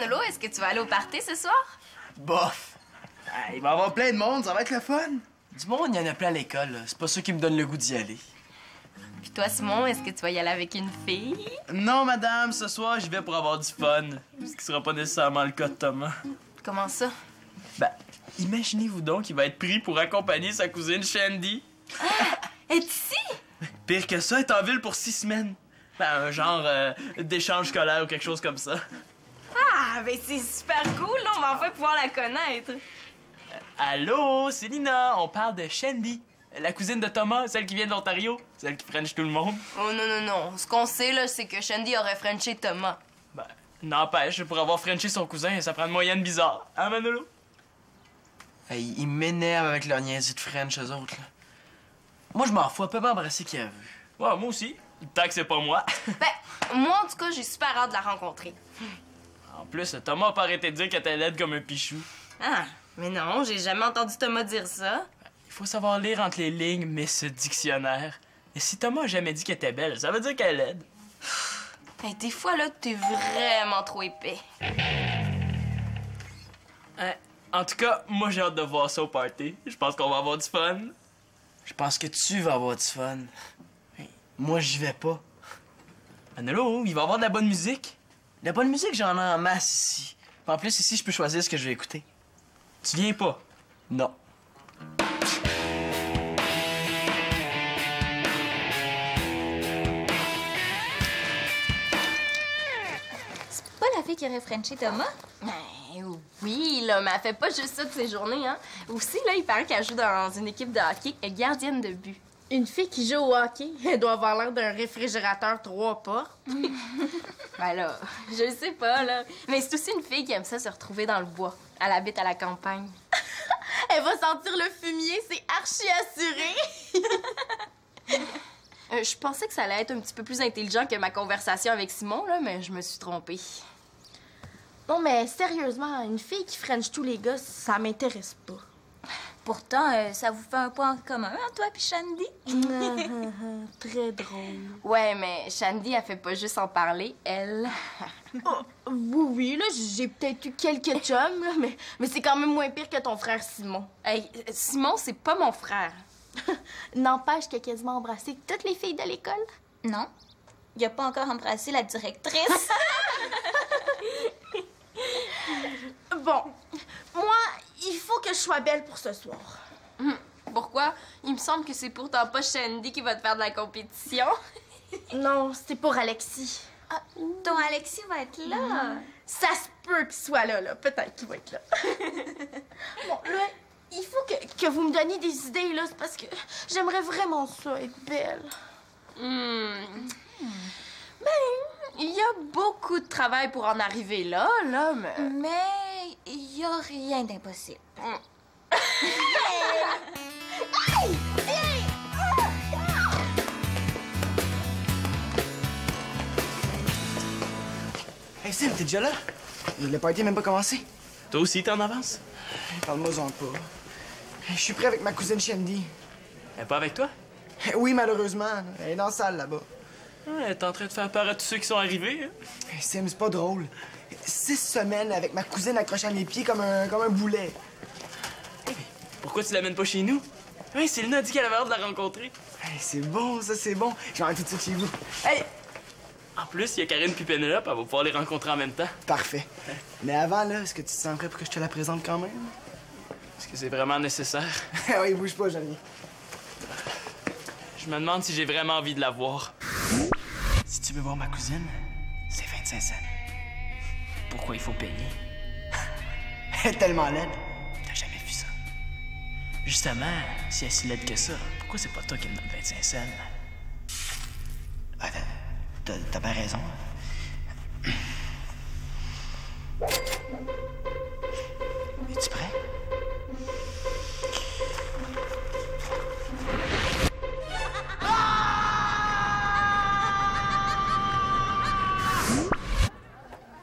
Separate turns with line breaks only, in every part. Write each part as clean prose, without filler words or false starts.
Manolo, est-ce que tu vas aller au party ce soir?
Bof. Ah, il va y avoir plein de monde, ça va être le fun.
Du monde, il y en a plein à l'école. C'est pas ça qui me donne le goût d'y aller.
Puis toi, Simon, est-ce que tu vas y aller avec une fille?
Non, madame, ce soir, j'y vais pour avoir du fun. Ce qui sera pas nécessairement le cas de Thomas.
Comment ça?
Ben, imaginez-vous donc qu'il va être pris pour accompagner sa cousine Shandy.
Est ici?
Pire que ça, elle est en ville pour 6 semaines. Ben, un genre d'échange scolaire ou quelque chose comme ça.
Ah, ben c'est super cool, là, on va enfin pouvoir la connaître.
Allô, c'est Lina, on parle de Shandy. La cousine de Thomas, celle qui vient de l'Ontario, celle qui french tout le monde.
Oh non, non, non. Ce qu'on sait, là, c'est que Shandy aurait frenché Thomas.
Ben, n'empêche, pour avoir frenché son cousin, ça prend une moyenne bizarre. Hein, Manolo?
Hey, ils m'énervent avec leur niaiserie de French, eux autres, là. Moi, je m'en fous, elle peut m'embrasser qui a vu.
Ouais, moi aussi. Tant que c'est pas moi.
Ben, moi, en tout cas, j'ai super hâte de la rencontrer.
En plus, Thomas a pas arrêté de dire qu'elle était laide comme un pichou.
Ah, mais non, j'ai jamais entendu Thomas dire ça.
Il faut savoir lire entre les lignes, mais ce dictionnaire. Et si Thomas a jamais dit qu'elle était belle, ça veut dire qu'elle est laide.
Hey, des fois, là, t'es vraiment trop épais.
En tout cas, moi, j'ai hâte de voir ça au party. Je pense qu'on va avoir du fun.
Je pense que tu vas avoir du fun. Hey, moi, j'y vais pas.
Manolo, il va y avoir de la bonne musique.
De la bonne musique, j'en ai en masse ici. En plus, ici, je peux choisir ce que je vais écouter.
Tu viens pas?
Non.
Pas la fille qui aurait frenché Thomas?
Ben oui, là, mais elle fait pas juste ça de ses journées, hein. Aussi, là, il paraît qu'elle joue dans une équipe de hockey, elle est gardienne de but.
Une fille qui joue au hockey, elle doit avoir l'air d'un réfrigérateur 3 portes.
Ben là, je le sais pas, là. Mais c'est aussi une fille qui aime ça se retrouver dans le bois. Elle habite à la campagne.
Elle va sentir le fumier, c'est archi assuré.
Je pensais que ça allait être un petit peu plus intelligent que ma conversation avec Simon, là, mais je me suis trompée.
Non, mais sérieusement, une fille qui french tous les gars, ça m'intéresse pas.
Pourtant, ça vous fait un point en commun, hein, toi puis Shandy?
Très drôle.
Ouais, mais Shandy, elle fait pas juste en parler, elle.
Oh, oui, là, j'ai peut-être eu quelques chums, là, mais c'est quand même moins pire que ton frère Simon.
Hey, Simon, c'est pas mon frère.
N'empêche qu'il a quasiment embrassé toutes les filles de l'école.
Non. Il a pas encore embrassé la directrice.
Bon, moi, il faut que je sois belle pour ce soir.
Pourquoi? Il me semble que c'est pourtant pas Shandy qui va te faire de la compétition.
Non, c'est pour Alexis.
Ah, ton Alexis va être là.
Ça se peut qu'il soit là. Peut-être qu'il va être là. Bon, là, il faut que vous me donniez des idées, là. C'est parce que j'aimerais vraiment ça, être belle.
Ben, il y a beaucoup de travail pour en arriver là, mais...
Mais il y a rien d'impossible.
Hey, Sim, t'es déjà là? Le party n'a même pas commencé.
Toi aussi, t'es en avance?
Parle-moi-en pas. Je suis prêt avec ma cousine Shandy.
Elle est pas avec toi?
Oui, malheureusement. Elle est dans la salle, là-bas.
Elle est en train de faire peur à tous ceux qui sont arrivés. Hein?
Hey, Sim, c'est pas drôle. 6 semaines avec ma cousine accrochée à mes pieds comme un boulet.
Pourquoi tu l'amènes pas chez nous? Oui, Céline a dit qu'elle avait hâte de la rencontrer.
Hey, c'est bon, ça, c'est bon. Je vais aller tout de suite chez vous. Hey!
En plus, il y a Karine puis Pénélope, elle va pouvoir les rencontrer en même temps.
Parfait. Mais avant, là, est-ce que tu te sens prêt pour que je te la présente quand même?
Est-ce que c'est vraiment nécessaire?
Oui, bouge pas, j'en viens.
Je me demande si j'ai vraiment envie de la voir.
Si tu veux voir ma cousine, c'est 25 cents.
Pourquoi il faut payer?
Elle est tellement laide. T'as jamais vu ça.
Justement, si elle est si laide que ça, pourquoi c'est pas toi qui me donne 25 cents?
Ah, t'as bien raison. Es-tu prêt?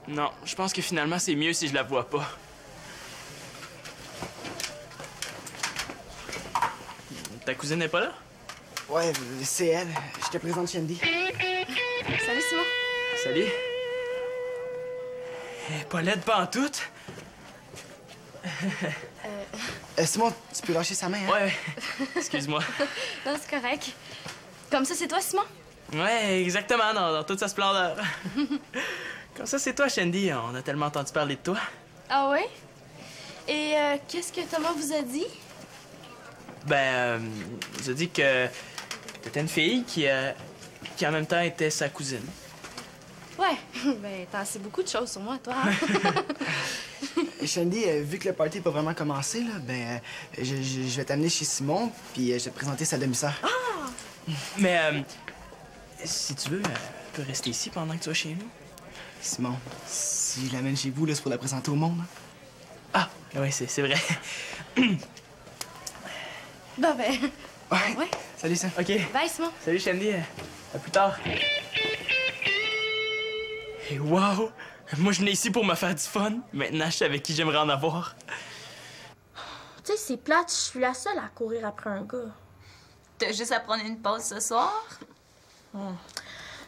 Non, je pense que finalement, c'est mieux si je la vois pas. Ta cousine n'est pas là?
Ouais, c'est elle. Je te présente Shandy.
Salut, Simon.
Salut. Pas laide pantoute.
Simon, tu peux lâcher sa main, hein?
Ouais, excuse-moi.
Non, c'est correct. Comme ça, c'est toi, Simon?
Ouais, exactement, dans toute sa splendeur. Comme ça, c'est toi, Shandy. On a tellement entendu parler de toi.
Ah ouais? Et qu'est-ce que Thomas vous a dit?
Il nous a dit que t'étais une fille qui en même temps était sa cousine.
Ouais, ben t'en sais beaucoup de choses sur moi, toi. Hein?
Shandy, vu que le party n'est pas vraiment commencé, là, je vais t'amener chez Simon, puis je vais te présenter sa demi-sœur.
Mais, si tu veux, elle peut rester ici pendant que tu vas chez nous.
Simon, si je l'amène chez vous, là, c'est pour la présenter au monde. Hein?
Ah, oui, c'est vrai.
Bon, ben. Ouais.
Salut, ça.
OK.
Bye, Simon.
Salut, Shandy. À plus tard. Et wow! Moi, je venais ici pour me faire du fun. Maintenant, je sais avec qui j'aimerais en avoir.
Tu sais, c'est plate, je suis la seule à courir après un gars.
T'as juste à prendre une pause ce soir?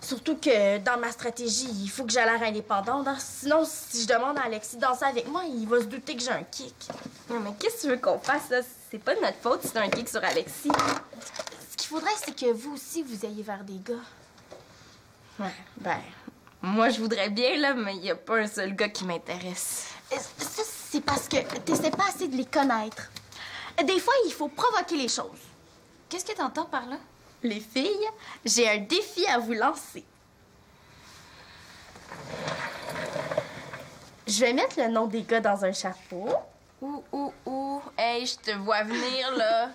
Surtout que dans ma stratégie, il faut que j'ai l'air indépendante. Hein. Sinon, si je demande à Alexis de danser avec moi, il va se douter que j'ai un kick.
Non, mais qu'est-ce que tu veux qu'on fasse, là? C'est pas de notre faute si t'as un kick sur Alexis.
Ce qu'il faudrait, c'est que vous aussi, vous ayez vers des gars.
Ouais, ben. Moi, je voudrais bien, là, mais y a pas un seul gars qui m'intéresse.
Ça, c'est parce que t'essaies pas assez de les connaître. Des fois, il faut provoquer les choses.
Qu'est-ce que t'entends par là?
Les filles, j'ai un défi à vous lancer. Je vais mettre le nom des gars dans un chapeau.
Hey, je te vois venir, là.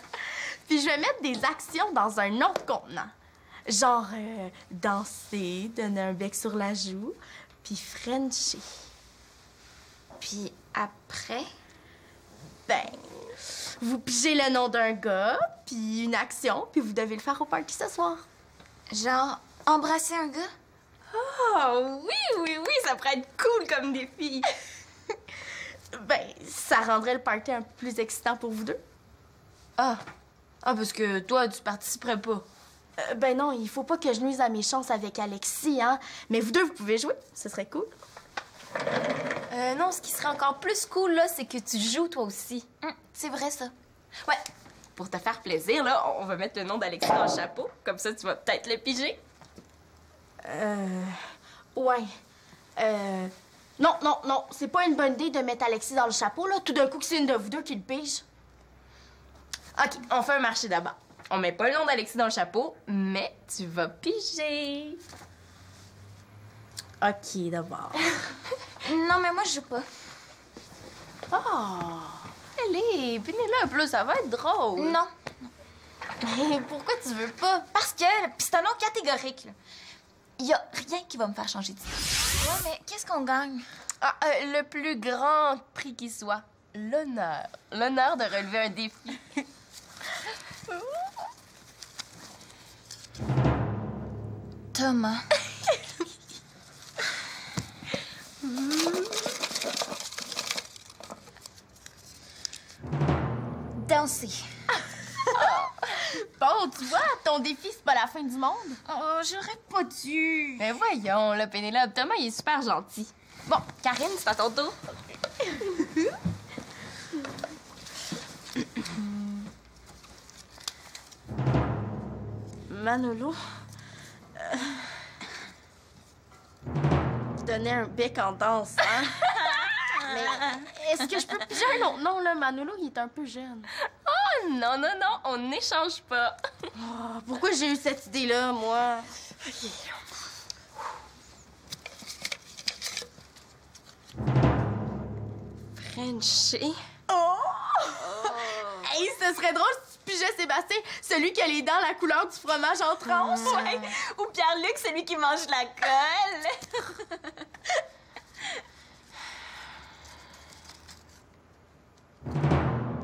Puis je vais mettre des actions dans un autre contenant. Genre danser, donner un bec sur la joue, puis frencher.
Puis après?
Ben, vous pigez le nom d'un gars, puis une action, puis vous devez le faire au party ce soir.
Genre, embrasser un gars?
Oh, oui, ça pourrait être cool comme défi.
Ben, ça rendrait le party un peu plus excitant pour vous deux.
Ah, parce que toi, tu participerais pas.
Ben non, il faut pas que je nuise à mes chances avec Alexis, hein. Mais vous deux, vous pouvez jouer, ce serait cool.
Non, ce qui serait encore plus cool, là, c'est que tu joues toi aussi.
C'est vrai, ça.
Ouais. Pour te faire plaisir, là, on va mettre le nom d'Alexis dans le chapeau. Comme ça, tu vas peut-être le piger.
Ouais. Non, c'est pas une bonne idée de mettre Alexis dans le chapeau, là. Tout d'un coup, que c'est une de vous deux qui le pige.
OK, on fait un marché d'abord. On met pas le nom d'Alexis dans le chapeau, mais tu vas piger.
OK, d'abord.
Non, mais moi, je joue pas.
Allez, pinez-le un peu, ça va être drôle.
Non.
Mais pourquoi tu veux pas?
Parce que, pis c'est un nom catégorique, là. Y a rien qui va me faire changer d'idée. Ouais, mais qu'est-ce qu'on gagne?
Le plus grand prix qui soit. L'honneur. L'honneur de relever un défi.
Thomas. Danser.
Bon, tu vois, ton défi, c'est pas la fin du monde.
Oh, j'aurais pas dû.
Mais voyons, là, Pénélope, Thomas, il est super gentil. Bon, Karine, c'est à ton tour.
Manolo. Donner un bec en danse, hein? Mais est-ce que je peux piger un autre nom, là? Manolo, il est un peu jeune.
Oh, non, on n'échange pas.
Oh, pourquoi j'ai eu cette idée-là, moi?
Frenchie.
Oh! Hey, ce serait drôle si tu pigeais Sébastien, celui qui a les dents la couleur du fromage en tranches.
Ouais. Ou Pierre-Luc, celui qui mange la colle.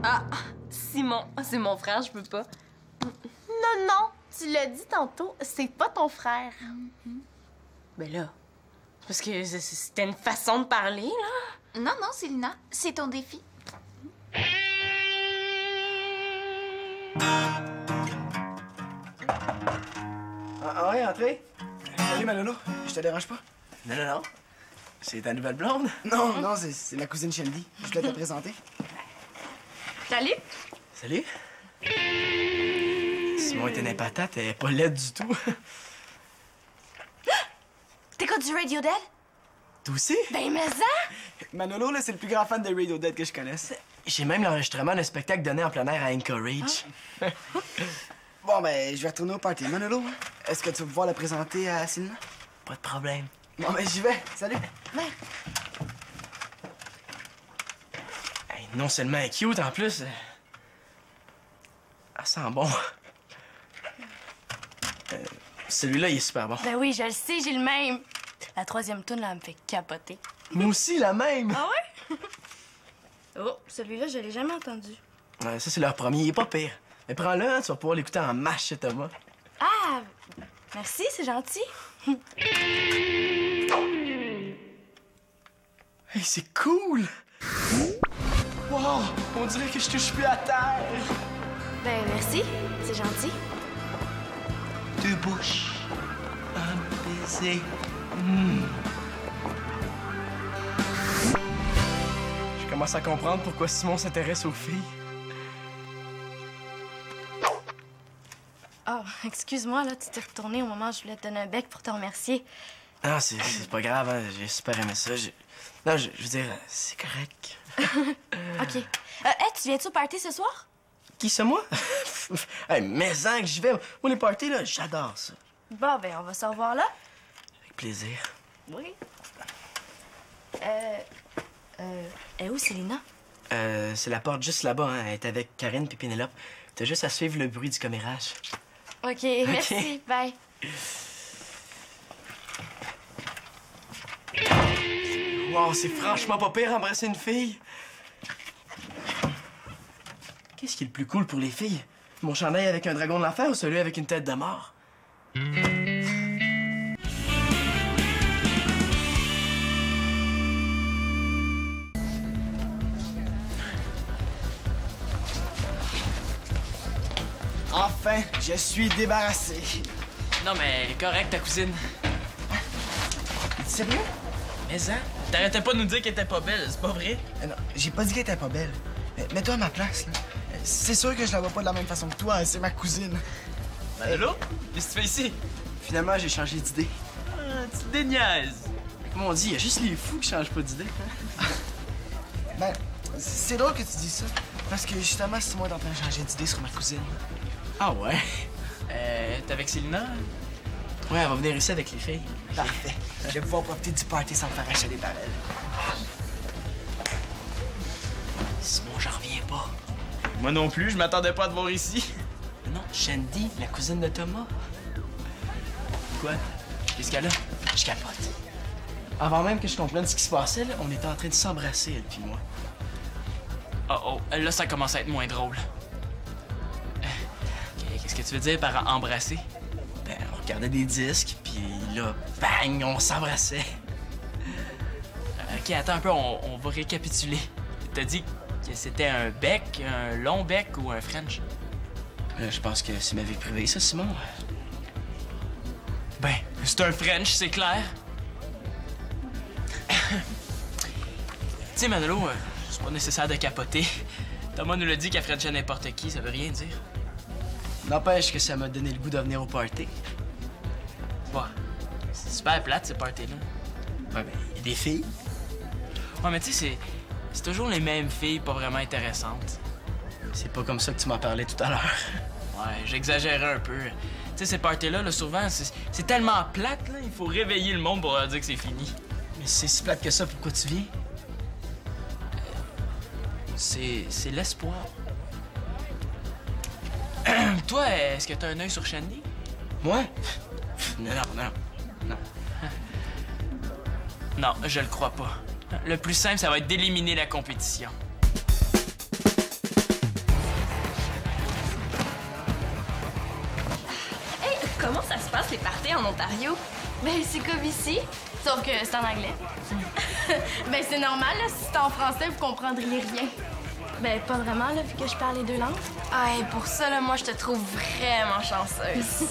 Ah, Simon, c'est mon frère, je peux pas.
Non, tu l'as dit tantôt, c'est pas ton frère.
Ben là, parce que c'était une façon de parler, là.
Non, Célina, c'est ton défi.
Ah ouais, entrez. Salut, Manolo. Je te dérange pas?
Non.
C'est ta nouvelle blonde?
Non, c'est ma cousine Shelby. Je voulais te la présenter.
Salut!
Salut. Simon était une patate, elle est pas laide du tout.
T'écoutes du Radiohead?
Toi aussi?
Ben, mais ça!
Manolo, là, c'est le plus grand fan de Radiohead que je connaisse.
J'ai même l'enregistrement d'un spectacle donné en plein air à Anchorage.
Bon, ben, je vais retourner au party. Manolo, est-ce que tu vas pouvoir la présenter à Sylvain?
Pas de problème.
Bon, ben, j'y vais. Salut.
Hey, non seulement elle est cute, en plus... Elle sent bon. Celui-là, il est super bon.
Ben oui, je le sais, j'ai le même. La troisième toune, là, elle me fait capoter.
Moi aussi, la même.
Ah ouais? Oh, celui-là, je l'ai jamais entendu.
Ouais, ça, c'est leur premier. Il est pas pire. Mais prends-le, hein, tu vas pouvoir l'écouter en masse chez Thomas.
Ah! Merci, c'est gentil.
Hey, c'est cool! Wow! On dirait que je touche plus à terre!
Ben, merci, c'est gentil.
Deux bouches, un baiser. Je commence à comprendre pourquoi Simon s'intéresse aux filles.
Oh, excuse-moi, là, tu t'es retourné au moment où je voulais te donner un bec pour te remercier.
Non, c'est pas grave, hein. J'ai super aimé ça. Non, je veux dire, c'est correct.
OK. Hey, tu viens-tu au party ce soir?
Qui, c'est moi? Hey, mais-en que j'y vais. Moi, les parties, là, j'adore ça.
Bon, ben, on va se revoir là.
Avec plaisir.
Oui. Et où, Célina?
C'est la porte juste là-bas, hein. Elle est avec Karine puis Pénélope. T'as juste à suivre le bruit du commérage.
OK, merci. Bye.
Wow, c'est franchement pas pire embrasser une fille. Qu'est-ce qui est le plus cool pour les filles? Mon chandail avec un dragon de l'enfer ou celui avec une tête de mort?
Enfin, je suis débarrassé.
Non, mais correct, ta cousine.
Es-tu sérieux?
Mais hein? T'arrêtais pas de nous dire qu'elle était pas belle, c'est pas vrai?
Non, j'ai pas dit qu'elle était pas belle. Mets-toi à ma place, là. C'est sûr que je la vois pas de la même façon que toi, c'est ma cousine.
Manolo? Qu'est-ce que tu fais ici?
Finalement, j'ai changé d'idée.
Ah, tu te déniaises.
Comme on dit, il y a juste les fous qui changent pas d'idée.
Ben, c'est drôle que tu dis ça. Parce que justement, Simon est en train de changer d'idée sur ma cousine.
Ah ouais?
T'es avec Célina?
Ouais, elle va venir ici avec les filles.
Parfait. Je vais pouvoir profiter du party sans me faire acheter par elle.
Simon, j'en reviens pas.
Moi non plus, je m'attendais pas à te voir ici.
Non, Shandy, la cousine de Thomas.
Quoi? Qu'est-ce qu'elle a?
Je capote. Avant même que je comprenne ce qui se passait, là, on était en train de s'embrasser, elle puis moi.
Oh, là, ça commence à être moins drôle. Qu'est-ce que tu veux dire par embrasser?
Ben, on regardait des disques, puis là, bang, on s'embrassait.
OK, attends un peu, on va récapituler. T'as dit que c'était un bec, un long bec ou un French?
Je pense que c'est ma vie privée, ça, Simon.
Ben, c'est un French, c'est clair. Tu sais, Manolo, c'est pas nécessaire de capoter. Thomas nous l'a dit qu'elle Frenchait n'importe qui, ça veut rien dire.
N'empêche que ça m'a donné le goût de venir au party.
Bon, c'est super plate, ce party-là.
Ouais, ben, il y a des filles.
Ouais, mais tu sais, c'est toujours les mêmes filles pas vraiment intéressantes.
C'est pas comme ça que tu m'en parlais tout à l'heure.
Ouais, j'exagérais un peu. Tu sais, ces parties-là, là, souvent, c'est tellement plate, là, il faut réveiller le monde pour leur dire que c'est fini.
Mais si c'est si plate que ça, pourquoi tu viens?
C'est l'espoir. Toi, est-ce que t'as un œil sur Shandy?
Moi? Non.
Non, je le crois pas. Le plus simple, ça va être d'éliminer la compétition.
Hey, comment ça se passe, les parties en Ontario? Ben, c'est comme ici, sauf que c'est en anglais.
Ben, c'est normal, là. Si c'était en français, vous comprendriez rien.
Ben, pas vraiment, là, vu que je parle les deux langues.
Ah, et pour ça, là, moi, je te trouve vraiment chanceuse.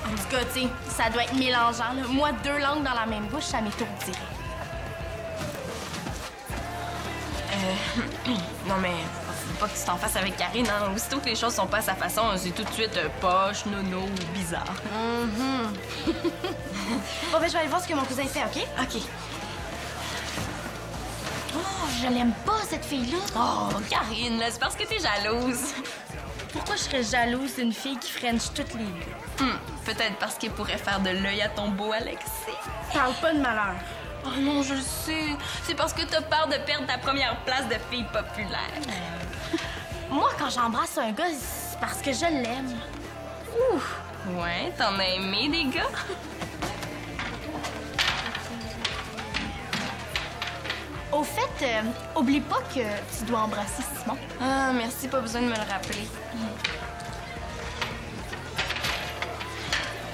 En tout cas, tu sais, ça doit être mélangeant, là. Moi, deux langues dans la même bouche, ça m'étourdirait.
Non, mais faut pas que tu t'en fasses avec Karine, hein. Aussitôt que les choses sont pas à sa façon, c'est tout de suite poche, nono ou bizarre.
Bon, ben, je vais aller voir ce que mon cousin fait, OK?
OK.
Oh, je l'aime pas, cette fille-là.
Oh, Karine, là, c'est parce que t'es jalouse.
Pourquoi je serais jalouse d'une fille qui french toutes les deux?
Peut-être parce qu'il pourrait faire de l'œil à ton beau Alexis.
Parle pas de malheur.
Oh non, je le sais. C'est parce que t'as peur de perdre ta première place de fille populaire.
Moi, quand j'embrasse un gars, c'est parce que je l'aime.
Ouais, t'en as aimé des gars?
Au fait, oublie pas que tu dois embrasser Simon.
Ah, merci, pas besoin de me le rappeler.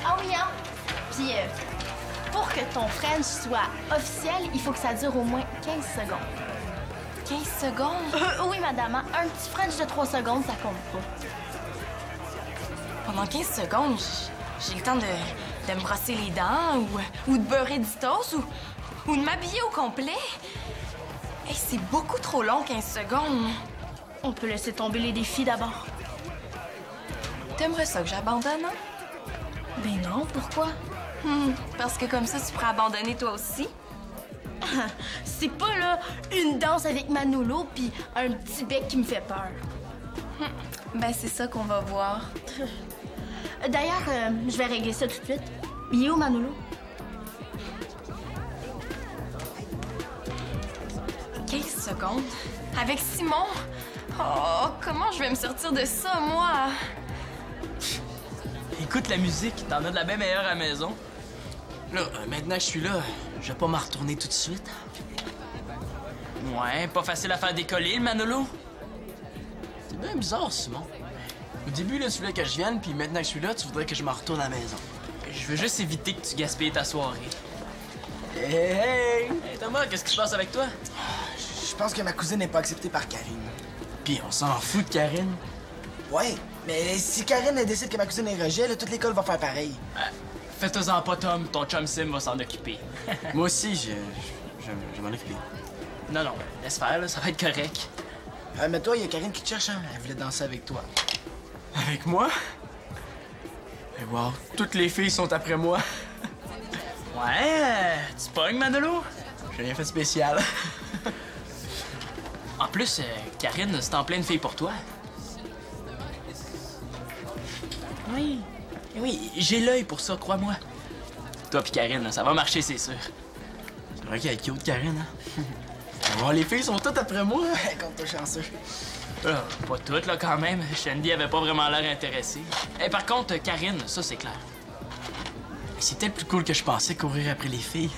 Ah oui, hein? Puis, pour que ton French soit officiel, il faut que ça dure au moins 15 secondes.
15 secondes?
Oui, madame, hein? Un petit French de 3 secondes, ça compte pas.
Pendant 15 secondes, j'ai le temps de me brosser les dents ou de beurrer du toast ou de m'habiller au complet. Hey, c'est beaucoup trop long, 15 secondes.
On peut laisser tomber les défis d'abord.
T'aimerais ça que j'abandonne, hein?
Ben non, pourquoi?
Parce que comme ça, tu pourrais abandonner toi aussi.
C'est pas, là, une danse avec Manolo puis un petit bec qui me fait peur.
Ben, c'est ça qu'on va voir.
D'ailleurs, je vais régler ça tout de suite. Il est où, Manolo?
15 secondes? Avec Simon? Oh, comment je vais me sortir de ça, moi?
Écoute la musique, t'en as de la bien meilleure à la maison.
Là, maintenant que je suis là, je vais pas m'en retourner tout de suite.
Ouais, pas facile à faire décoller, le Manolo.
C'est bien bizarre, Simon. Au début, là, tu voulais que je vienne, puis maintenant que je suis là, tu voudrais que je m'en retourne à la maison.
Je veux juste éviter que tu gaspilles ta soirée.
Hey, hey!
Hey Thomas, qu'est-ce qui se passe avec toi?
Je pense que ma cousine n'est pas acceptée par Karine.
Puis on s'en fout de Karine.
Ouais, mais si Karine elle décide que ma cousine est rejet, là, toute l'école va faire pareil.
Fais-toi-en pas, Tom. Ton chum Sim va s'en occuper.
Moi aussi, je m'en occupe.
Non, laisse faire, là, ça va être correct.
Mais toi, il y a Karine qui te cherche, hein? Elle voulait danser avec toi.
Avec moi? Et wow, toutes les filles sont après moi.
Ouais, tu pognes, Manolo?
J'ai rien fait de spécial.
En plus, Karine, c'est en pleine fille pour toi.
Oui.
Oui, j'ai l'œil pour ça, crois-moi. Toi pis Karine, là, ça va marcher, c'est sûr.
C'est vrai qu'elle est cute, Karine, hein? Oh, les filles sont toutes après moi.
Compte-toi chanceux.
Pas toutes, là, quand même. Shandy avait pas vraiment l'air intéressée. Et par contre, Karine, ça, c'est clair.
C'est peut-être plus cool que je pensais courir après les filles.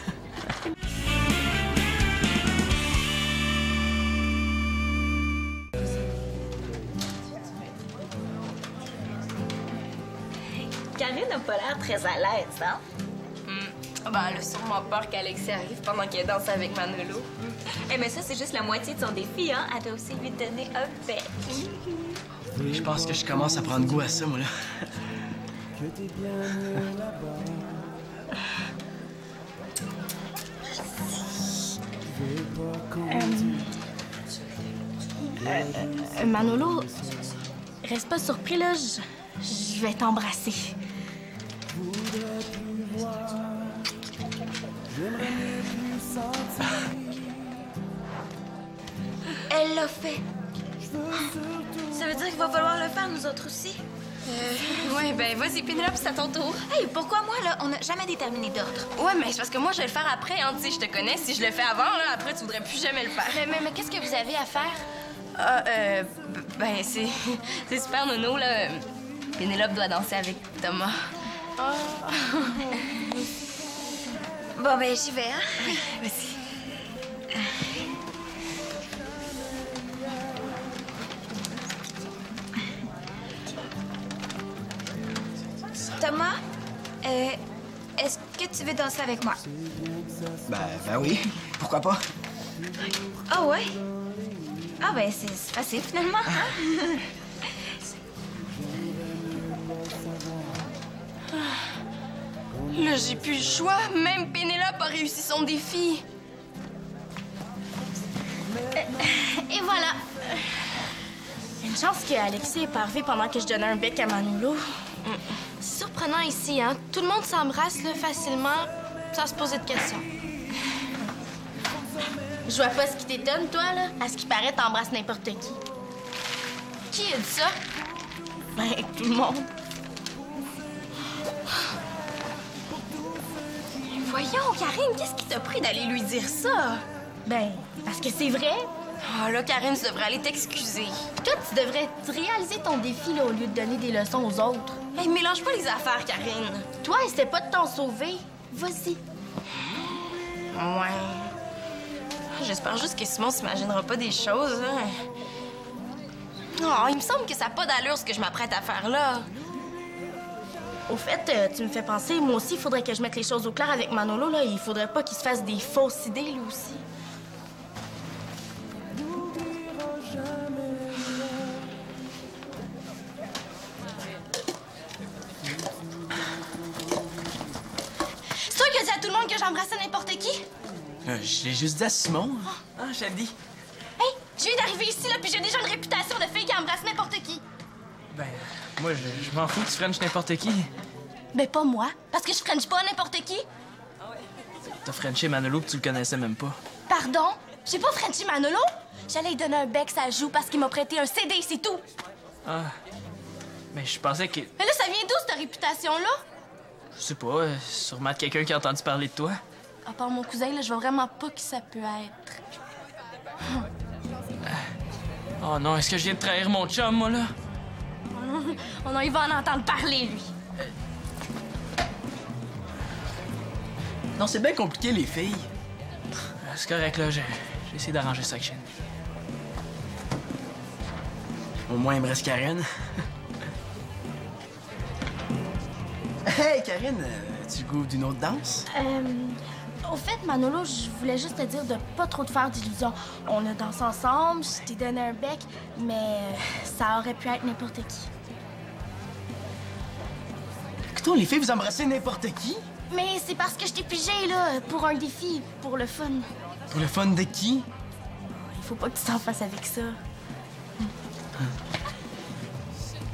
Karine n'a pas l'air très à l'aise, hein?
Ben, elle a sûrement peur qu'Alexis arrive pendant qu'elle danse avec Manolo.
Eh, mais ça, c'est juste la moitié de son défi, hein? Elle doit aussi lui donner un bec.
Je pense que je commence à prendre goût à ça, moi, là.
Manolo, reste pas surpris, là. Je vais t'embrasser.
Elle l'a fait. Ça veut dire qu'il va falloir le faire, nous autres aussi?
Ouais, ben vas-y, Pénélope, c'est à ton tour.
Hey, pourquoi moi, là, on n'a jamais déterminé d'ordre?
Ouais, mais c'est parce que moi, je vais le faire après, hein. Tu sais, je te connais. Si je le fais avant, là, après, tu voudrais plus jamais le faire.
Mais qu'est-ce que vous avez à faire?
Ah, ben, c'est super, Nono, là. Pénélope doit danser avec Thomas.
Bon, ben, j'y vais, hein?
Vas-y.
Thomas, est-ce que tu veux danser avec moi?
Ben oui, pourquoi pas?
Ah ouais? Ah ben, c'est facile, finalement, hein?
Là, j'ai plus le choix. Même Pénélope a réussi son défi.
Et voilà. Une chance qu'Alexis est pas arrivé pendant que je donnais un bec à Manolo. C'est surprenant ici, hein? Tout le monde s'embrasse là, facilement, sans se poser de questions. Je vois pas ce qui t'étonne, toi, là. À ce qui paraît, t'embrasses n'importe qui. Qui a dit ça? Ben, tout le monde. Voyons, Karine, qu'est-ce qui t'a pris d'aller lui dire ça? Ben, parce que c'est vrai.
Ah, là, Karine, tu devrais aller t'excuser.
Toi, tu devrais réaliser ton défi là, au lieu de donner des leçons aux autres.
Hey, mélange pas les affaires, Karine.
Toi, essaie pas de t'en sauver. Vas-y.
Ouais. J'espère juste que Simon s'imaginera pas des choses, hein. Oh, il me semble que ça n'a pas d'allure ce que je m'apprête à faire là.
Au fait, tu me fais penser, moi aussi, il faudrait que je mette les choses au clair avec Manolo, là. Il faudrait pas qu'il se fasse des fausses idées, lui aussi. C'est toi qui as dit à tout le monde que j'embrassais n'importe qui?
Je l'ai juste dit à Simon. Ah, Shandy.
Hey, je viens d'arriver ici, là, puis j'ai déjà une réputation de fille qui embrasse n'importe qui.
Ben, moi, je m'en fous que tu frenches n'importe qui.
Ben, pas moi, parce que je french pas n'importe qui.
T'as frenché Manolo que tu le connaissais même pas.
Pardon? J'ai pas frenché Manolo? J'allais lui donner un bec, ça joue, parce qu'il m'a prêté un CD, c'est tout.
Ah. Mais je pensais que...
Mais là, ça vient d'où, cette réputation-là?
Je sais pas, sûrement de quelqu'un qui a entendu parler de toi.
À part mon cousin, là, je vois vraiment pas qui ça peut être.
Oh non, est-ce que je viens de trahir mon chum, moi, là?
Oh non, il va en entendre parler, lui.
Non, c'est bien compliqué, les filles.
C'est correct, là, j'ai essayé d'arranger ça avec Shandy.
Au moins, il me reste Karine. Hey, Karine, tu goûtes d'une autre danse?
Au fait, Manolo, je voulais juste te dire de pas trop te faire d'illusions. On a dansé ensemble, je t'ai donné un bec, mais ça aurait pu être n'importe qui.
Écoutez, les filles, vous embrassez n'importe qui?
Mais c'est parce que je t'ai pigé, là, pour un défi, pour le fun.
Pour le fun de qui?
Il faut pas que tu t'en fasses avec ça.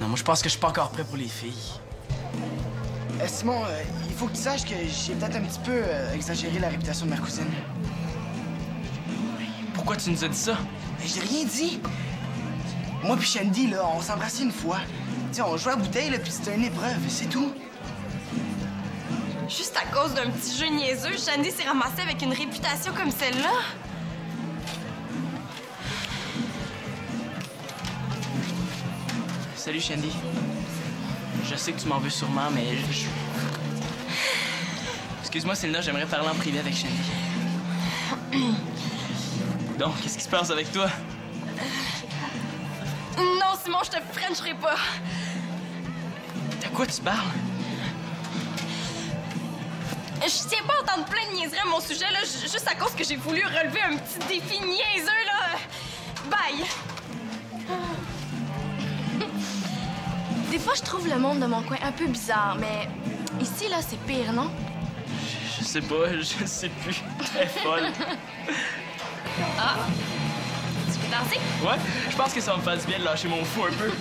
Non, moi, je pense que je suis pas encore prêt pour les filles.
Simon, il faut que tu saches que j'ai peut-être un petit peu exagéré la réputation de ma cousine.
Pourquoi tu nous as dit ça?
Mais j'ai rien dit. Moi puis Shandy, là, on s'embrassait une fois. Tu sais, on jouait à bouteille, là, puis c'était une épreuve, c'est tout.
Juste à cause d'un petit jeu niaiseux, Shandy s'est ramassée avec une réputation comme celle-là.
Salut, Shandy. Je sais que tu m'en veux sûrement, mais Excuse-moi, Selena, j'aimerais parler en privé avec Shandy. Donc, qu'est-ce qui se passe avec toi?
Non, Simon, je te frencherai pas.
De quoi tu parles?
Je tiens pas à entendre plein de niaiseries à mon sujet, là, juste à cause que j'ai voulu relever un petit défi niaiseux, là. Bye!
Des fois, je trouve le monde de mon coin un peu bizarre, mais ici, là, c'est pire, non?
Je sais pas, je sais plus. Elle est folle.
Ah! Tu veux danser?
Ouais, je pense que ça va me faire du bien de lâcher mon fou un peu.